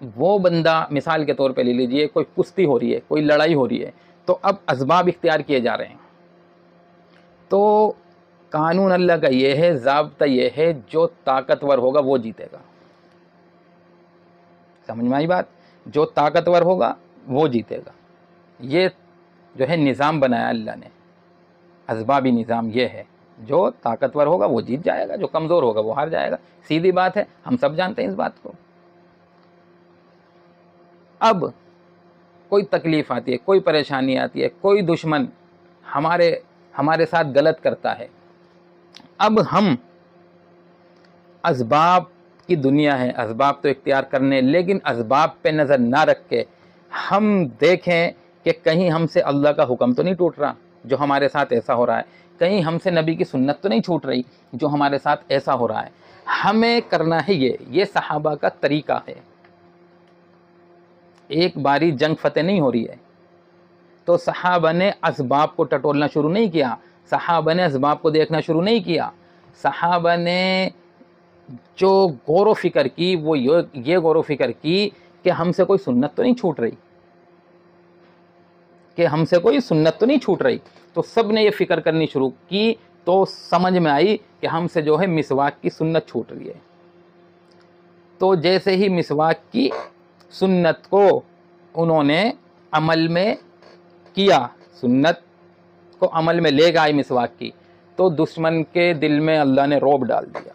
وہ بندہ مثال کے طور پہ لے لیجئے، کوئی کشتی ہو رہی ہے، کوئی لڑائی ہو رہی ہے، تو اب اسباب اختیار کیے جا رہے ہیں، تو قانون اللہ کا یہ ہے، ضابطہ یہ ہے، جو طاقتور ہوگا وہ جیتے گا. سمجھ میں آئی بات؟ جو طاقتور ہوگا وہ جیتے گا. یہ جو ہے نظام بنایا اللہ نے، اسبابی نظام یہ ہے، جو طاقتور ہوگا وہ جیت جائے گا، جو کمزور ہوگا وہ ہار جائے گا. سیدھی بات ہے، ہم سب جانتے ہیں اس بات کو. اب کوئی تکلیف آتی ہے، کوئی پریشانی آتی ہے، کوئی دشمن ہمارے ساتھ غلط کرتا ہے، اب ہم اسباب کی دنیا ہے، اسباب تو اختیار کرنے، لیکن اسباب پہ نظر نہ رکھ کے ہم دیکھیں کہ کہیں ہم سے اللہ کا حکم تو نہیں ٹوٹ رہا جو ہمارے ساتھ ایسا ہو رہا ہے، کہیں ہم سے نبی کی سنت تو نہیں چھوٹ رہی جو ہمارے ساتھ ایسا ہو رہا ہے. ہمیں کرنا ہے یہ صحابہ کا طریقہ ہے. ایک باری جنگ فتح نہیں ہو رہی ہے تو صحابہ نے اسباب کو ٹٹولنا شروع نہیں کیا، صحابہ نے اسباب کو دیکھنا شروع نہیں کیا. صحابہ نے جو غور و فکر کی وہ یہ غور و فکر کی کہ ہم سے کوئی سنت تو نہیں چھوٹ رہی، تو سب نے یہ فکر کرنی شروع کی، تو سمجھ میں آئی کہ ہم سے جو ہے مسواک کی سنت چھوٹ رہی ہے. تو جیسے ہی مسواک کی سنت کو انہوں نے عمل میں کیا، سنت کو عمل میں لے گئے مسواک کی، تو دشمن کے دل میں اللہ نے رعب ڈال دیا،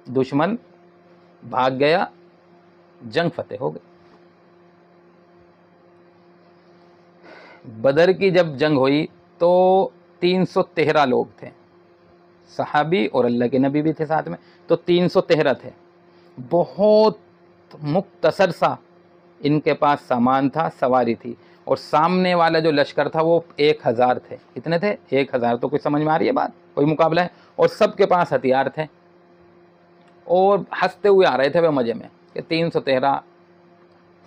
دشمن بھاگ گیا، جنگ فتح ہو گئی. بدر کی جب جنگ ہوئی تو 313 لوگ تھے، صحابی اور اللہ کے نبی بھی تھے ساتھ میں، تو 313 تھے. بہت مختصر سا ان کے پاس سامان تھا، سواری تھی، اور سامنے والا جو لشکر تھا وہ 1000 تھے. کتنے تھے؟ 1000. تو کوئی سمجھ میں آ رہی ہے بات؟ کوئی مقابلہ ہے؟ اور سب کے پاس ہتھیار تھے اور ہنستے ہوئے آ رہے تھے وہ مزے میں کہ 313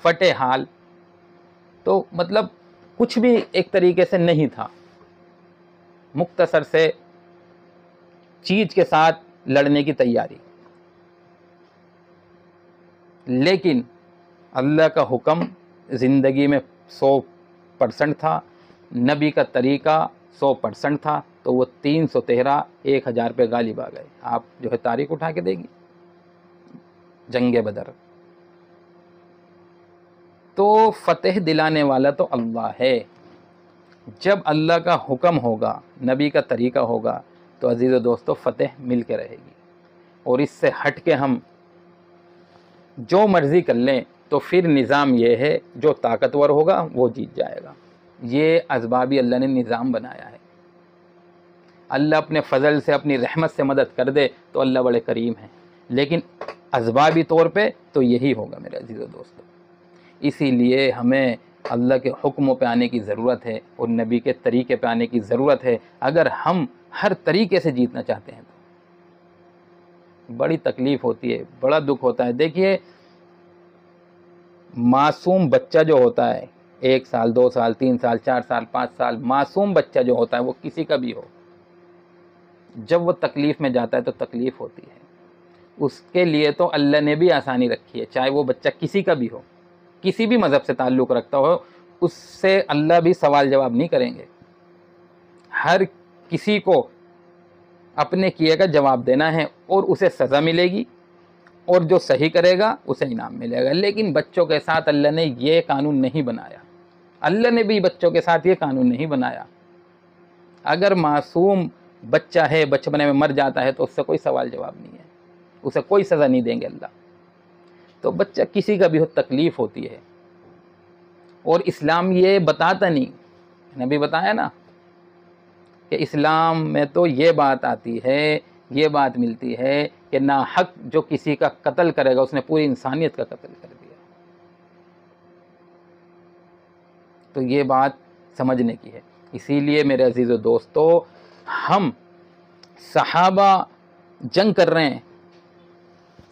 فتح حال. تو مطلب کچھ بھی ایک طریقے سے نہیں تھا، مختصر سے چیز کے ساتھ لڑنے کی تیاری. لیکن اللہ کا حکم زندگی میں 100% تھا، نبی کا طریقہ 100% تھا، تو وہ 313 1000 پہ غالب آ گئے. آپ جو ہے تاریخ اٹھا کے دے گی جنگ بدر. تو فتح دلانے والا تو اللہ ہے. جب اللہ کا حکم ہوگا، نبی کا طریقہ ہوگا، تو عزیز و دوستو فتح مل کے رہے گی. اور اس سے ہٹ کے ہم جو مرضی کر لیں تو پھر نظام یہ ہے، جو طاقتور ہوگا وہ جیت جائے گا. یہ اسبابی اللہ نے نظام بنایا ہے. اللہ اپنے فضل سے، اپنی رحمت سے مدد کر دے تو اللہ بڑے کریم ہیں، لیکن اسبابی طور پہ تو یہی ہوگا میرے عزیز و دوستو. اسی لیے ہمیں اللہ کے حکموں پہ آنے کی ضرورت ہے اور نبی کے طریقے پہ آنے کی ضرورت ہے. اگر ہم ہر طریقے سے جیتنا چاہتے ہیں تو بڑی تکلیف ہوتی ہے، بڑا دکھ ہوتا ہے. دیکھیے معصوم بچہ جو ہوتا ہے، 1 سال 2 سال 3 سال 4 سال 5 سال، معصوم بچہ جو ہوتا ہے وہ کسی کا بھی ہو، جب وہ تکلیف میں جاتا ہے تو تکلیف ہوتی ہے. اس کے لیے تو اللہ نے بھی آسانی رکھی ہے، چاہے وہ بچہ کسی کا بھی ہو، کسی بھی مذہب سے تعلق رکھتا ہو، اس سے اللہ بھی سوال جواب نہیں کریں گے. ہر کسی کو اپنے کیے کا جواب دینا ہے اور اسے سزا ملے گی، اور جو صحیح کرے گا اسے انعام ملے گا. لیکن بچوں کے ساتھ اللہ نے یہ قانون نہیں بنایا، اللہ نے بھی بچوں کے ساتھ یہ قانون نہیں بنایا. اگر معصوم بچہ ہے، بچپنے میں مر جاتا ہے، تو اس سے کوئی سوال جواب نہیں ہے، اسے کوئی سزا نہیں دیں گے اللہ. تو بچہ کسی کا بھی ہو تکلیف ہوتی ہے، اور اسلام یہ بتاتا نہیں. نبی بتایا نا کہ اسلام میں تو یہ بات آتی ہے، یہ بات ملتی ہے کہ ناحق جو کسی کا قتل کرے گا اس نے پوری انسانیت کا قتل کر دیا. تو یہ بات سمجھنے کی ہے. اسی لیے میرے عزیز و دوستو، ہم صحابہ جنگ کر رہے ہیں،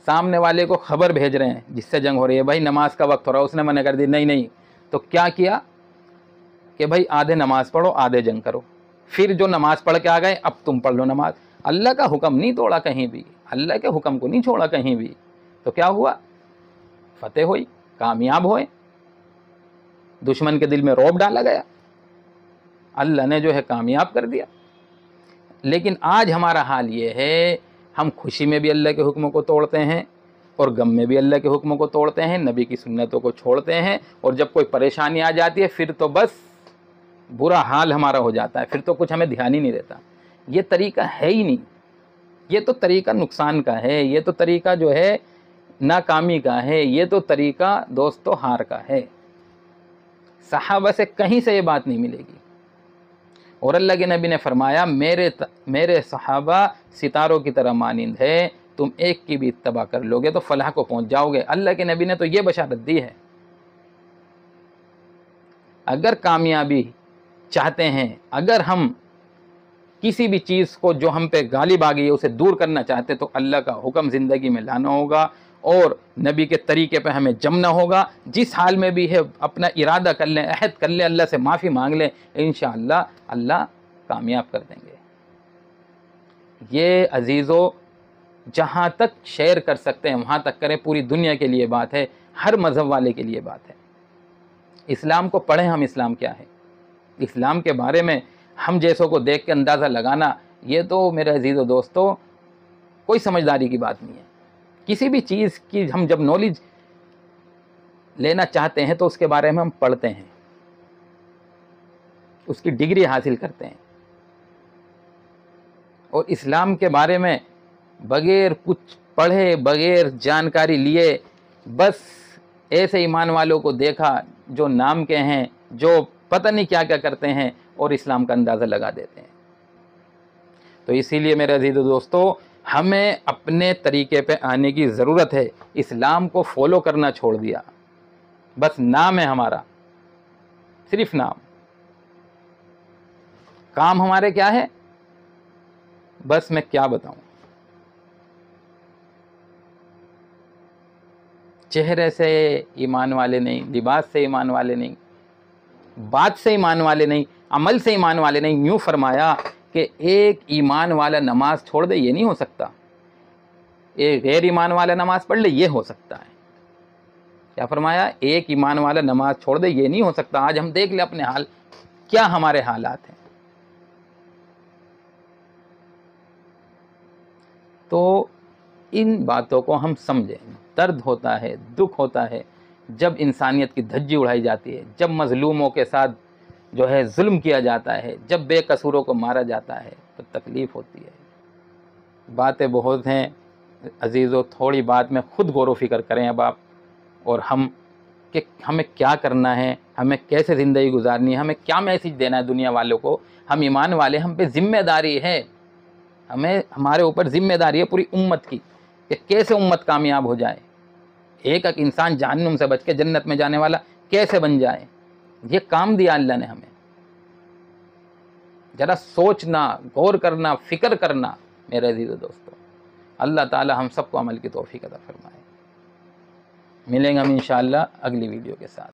سامنے والے کو خبر بھیج رہے ہیں جس سے جنگ ہو رہی ہے، بھائی نماز کا وقت ہو رہا ہے، اس نے منع کر دی، نہیں. تو کیا کیا کہ بھائی آدھے نماز پڑھو، آدھے جنگ کرو. پھر جو نماز پڑھ کے آ گئے اب تم پڑھ لو نماز. اللہ کا حکم نہیں توڑا کہیں بھی، اللہ کے حکم کو نہیں چھوڑا کہیں بھی. تو کیا ہوا فتح ہوئی, کامیاب ہوئے, دشمن کے دل میں رعب ڈالا گیا, اللہ نے جو ہے کامیاب کر دیا. لیکن آج ہمارا حال یہ ہے, ہم خوشی میں بھی اللہ کے حکموں کو توڑتے ہیں اور غم میں بھی اللہ کے حکموں کو توڑتے ہیں, نبی کی سنتوں کو چھوڑتے ہیں, اور جب کوئی پریشانی آ جاتی ہے پھر تو بس برا حال ہمارا ہو جاتا ہے, پھر تو کچھ ہمیں دھیان ہی نہیں دیتا. یہ طریقہ ہے ہی نہیں, یہ تو طریقہ نقصان کا ہے, یہ تو طریقہ جو ہے ناکامی کا ہے, یہ تو طریقہ دوستو ہار کا ہے. صحابہ سے کہیں سے یہ بات نہیں ملے گی. اور اللہ کے نبی نے فرمایا میرے صحابہ ستاروں کی طرح مانند ہے, تم ایک کی بھی اتباع کر لو گے تو فلاح کو پہنچ جاؤ گے. اللہ کے نبی نے تو یہ بشارت دی ہے. اگر کامیابی چاہتے ہیں, اگر ہم کسی بھی چیز کو جو ہم پہ غالب آ گئی ہے اسے دور کرنا چاہتے تو اللہ کا حکم زندگی میں لانا ہوگا اور نبی کے طریقے پہ ہمیں جمنا ہوگا. جس حال میں بھی ہے اپنا ارادہ کر لیں, عہد کر لیں, اللہ سے معافی مانگ لیں, انشاءاللہ اللہ کامیاب کر دیں گے. یہ عزیزو جہاں تک شیئر کر سکتے ہیں وہاں تک کریں, پوری دنیا کے لیے بات ہے, ہر مذہب والے کے لیے بات ہے. اسلام کو پڑھیں ہم, اسلام کیا ہے, اسلام کے بارے میں ہم جیسوں کو دیکھ کے اندازہ لگانا یہ تو میرے عزیز و دوستو کوئی سمجھداری کی بات نہیں ہے. کسی بھی چیز کی ہم جب نالج لینا چاہتے ہیں تو اس کے بارے میں ہم پڑھتے ہیں, اس کی ڈگری حاصل کرتے ہیں. اور اسلام کے بارے میں بغیر کچھ پڑھے, بغیر جانکاری لیے, بس ایسے ایمان والوں کو دیکھا جو نام کے ہیں, جو پتہ نہیں کیا کیا کرتے ہیں اور اسلام کا اندازہ لگا دیتے ہیں. تو اسی لیے میرے عزیز دوستو ہمیں اپنے طریقے پہ آنے کی ضرورت ہے. اسلام کو فالو کرنا چھوڑ دیا, بس نام ہے ہمارا, صرف نام. کام ہمارے کیا ہے بس میں کیا بتاؤں, چہرے سے ایمان والے نہیں, لباس سے ایمان والے نہیں, بات سے ایمان والے نہیں, عمل سے ایمان والے نہیں. یوں فرمایا کہ ایک ایمان والا نماز چھوڑ دے یہ نہیں ہو سکتا, ایک غیر ایمان والا نماز پڑھ لے یہ ہو سکتا ہے. کیا فرمایا؟ ایک ایمان والا نماز چھوڑ دے یہ نہیں ہو سکتا. آج ہم دیکھ لیں اپنے حال, کیا ہمارے حالات ہیں. تو ان باتوں کو ہم سمجھیں. درد ہوتا ہے, دکھ ہوتا ہے جب انسانیت کی دھجی اڑائی جاتی ہے, جب مظلوموں کے ساتھ جو ہے ظلم کیا جاتا ہے, جب بے قصوروں کو مارا جاتا ہے تو تکلیف ہوتی ہے. باتیں بہت ہیں عزیزو, تھوڑی بات میں خود غور و فکر کریں اب آپ اور ہم کہ ہمیں کیا کرنا ہے, ہمیں کیسے زندگی گزارنی ہے, ہمیں کیا میسیج دینا ہے دنیا والوں کو. ہم ایمان والے, ہم پہ ذمہ داری ہے, ہمارے اوپر ذمہ داری ہے پوری امت کی کہ کیسے امت کامیاب ہو جائے, ایک ایک انسان جہنم سے بچ کے جنت میں جانے والا کیسے بن جائے. یہ کام دیا اللہ نے ہمیں. ذرا سوچنا, غور کرنا, فکر کرنا میرے عزیز دوستو. اللہ تعالی ہم سب کو عمل کی توفیق عطا فرمائے. ملیں گے ہم انشاءاللہ اگلی ویڈیو کے ساتھ.